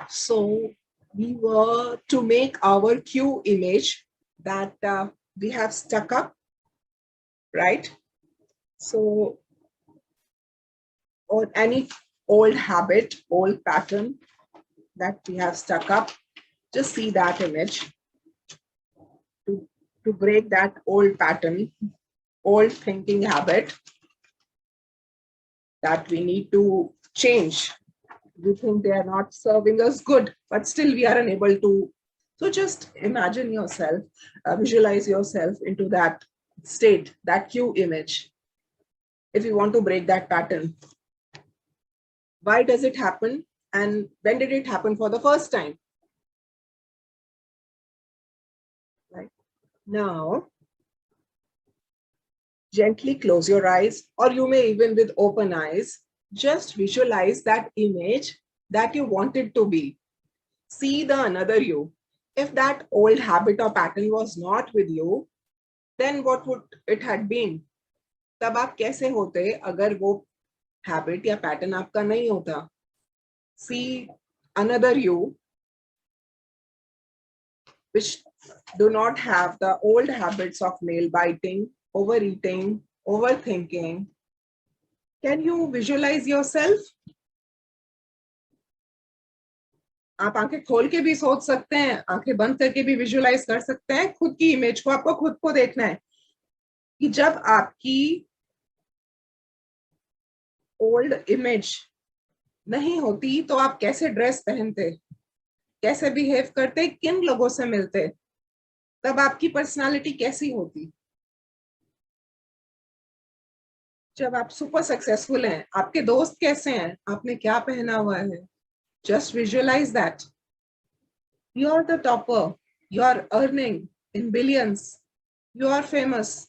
So we were to make our cue image that we have stuck up, right? So, or any old habit, old pattern that we have stuck up, just see that image to break that old pattern, old thinking habit that we need to change. We think they are not serving us good, but still we are unable to. So just imagine yourself, visualize yourself into that state, that cue image. If you want to break that pattern, why does it happen? And when did it happen for the first time? Right now, gently close your eyes, or you may even with open eyes, just visualize that image that you wanted to be. See the another you. If that old habit or pattern was not with you, then what would it had been? तब आप कैसे होते अगर वो habit या pattern आपका नहीं होता? See another you which do not have the old habits of nail biting, overeating, overthinking. Can you visualize yourself? आप आंखें खोल के भी सोच सकते हैं, आंखें बंद करके भी विजुलाइज कर सकते हैं खुद की इमेज को। आपको खुद को देखना है कि जब आपकी ओल्ड इमेज नहीं होती तो आप कैसे ड्रेस पहनते, कैसे बिहेव करते, किन लोगों से मिलते, तब आपकी पर्सनालिटी कैसी होती। जब आप सुपर सक्सेसफुल हैं, आपके दोस्त कैसे हैं, आपने क्या पहना हुआ है, just visualize that. You are the topper, you are earning in billions, you are famous,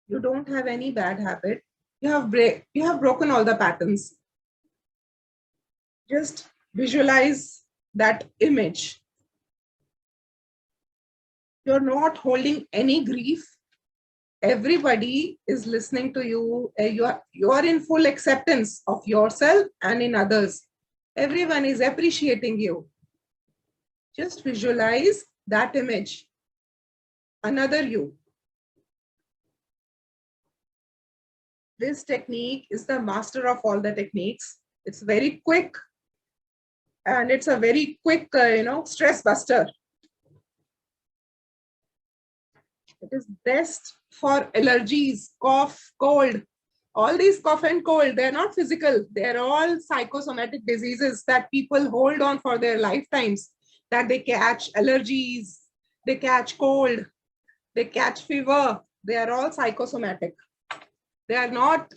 you don't have any bad habit, you have broken all the patterns. Just visualize that image. You're not holding any grief. Everybody is listening to you. You are in full acceptance of yourself and in others. Everyone is appreciating you. Just visualize that image. Another you. This technique is the master of all the techniques. It's very quick and it's a very quick, stress buster. It is best for allergies, cough, cold. All these cough and cold, they're not physical. They're all psychosomatic diseases that people hold on for their lifetimes, that they catch allergies, they catch cold, they catch fever. They are all psychosomatic. They are not,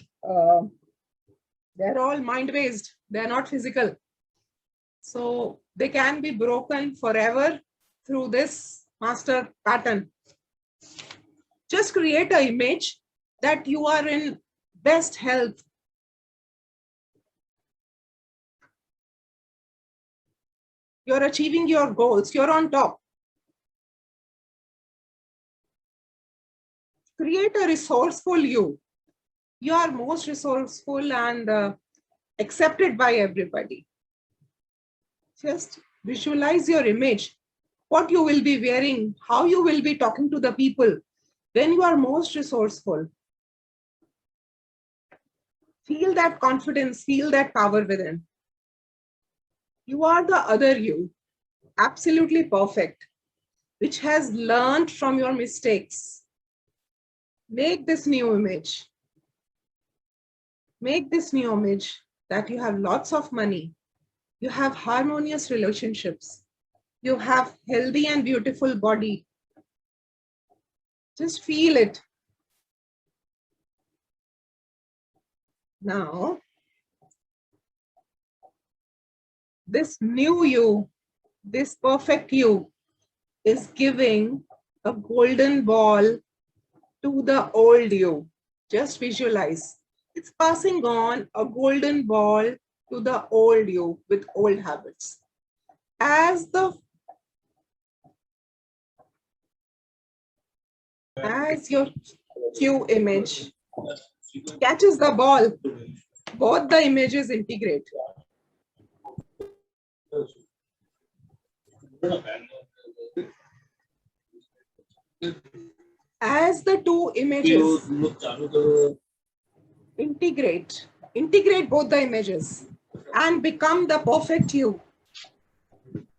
they're all mind-based. They're not physical. So they can be broken forever through this master pattern. Just create an image that you are in best health. You're achieving your goals. You're on top. Create a resourceful you. You are most resourceful and accepted by everybody. Just visualize your image, what you will be wearing, how you will be talking to the people when you are most resourceful. Feel that confidence, feel that power within. You are the other you, absolutely perfect, which has learned from your mistakes. Make this new image. Make this new image that you have lots of money, you have harmonious relationships, you have healthy and beautiful body. Just feel it. Now, this new you, this perfect you is giving a golden ball to the old you. Just visualize. It's passing on a golden ball to the old you with old habits. As your cue image catches the ball, both the images integrate. As the two images integrate both the images and become the perfect you.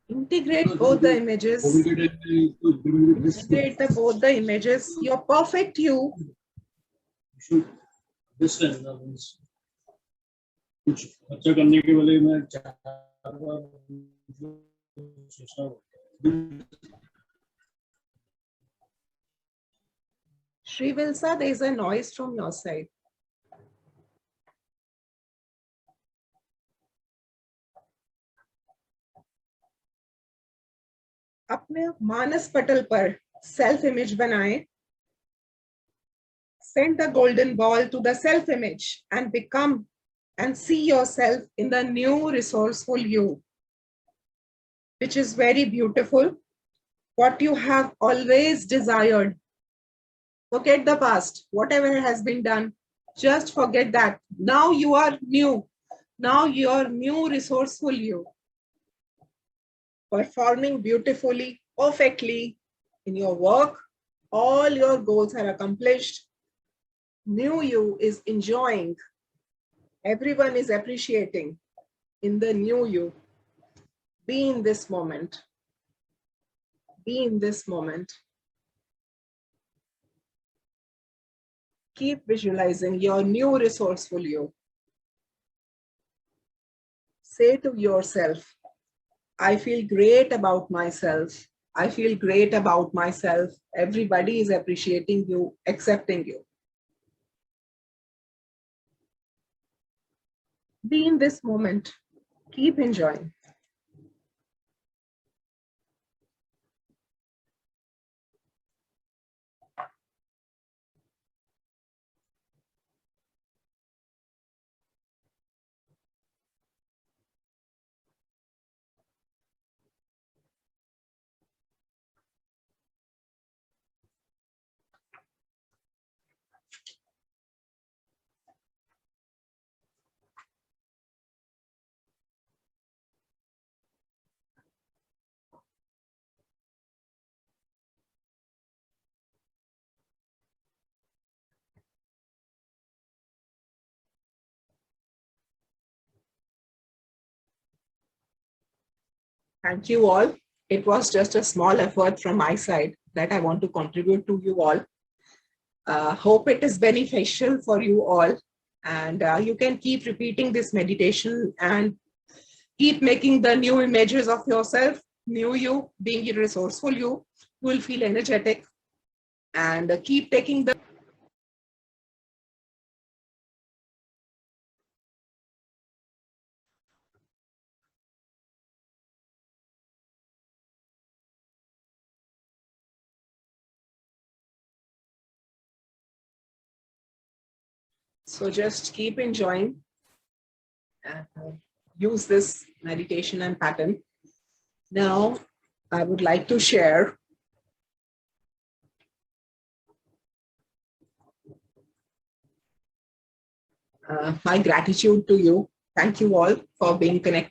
Integrate both the images. Integrate both the images. Your perfect you. कुछ अच्छा करने के लिए मैं चार बार सोचता हूँ। Shrivilsa, there is a noise from your side. अपने मानस पटल पर self image बनाएं. Send the golden ball to the self image and become and see yourself in the new resourceful you, which is very beautiful. What you have always desired. Forget the past, whatever has been done, just forget that. Now you are new. Now you are new resourceful you. Performing beautifully, perfectly in your work. All your goals are accomplished. New you is enjoying. Everyone is appreciating in the new you. Be in this moment. Be in this moment. Keep visualizing your new resourceful you. Say to yourself, I feel great about myself. I feel great about myself. Everybody is appreciating you, accepting you. Be in this moment. Keep enjoying. Thank you all. It was just a small effort from my side that I want to contribute to you all. Hope it is beneficial for you all. And you can keep repeating this meditation and keep making the new images of yourself, new you, being a resourceful you will feel energetic, and keep taking the so just keep enjoying and use this meditation and pattern. Now, I would like to share my gratitude to you. Thank you all for being connected.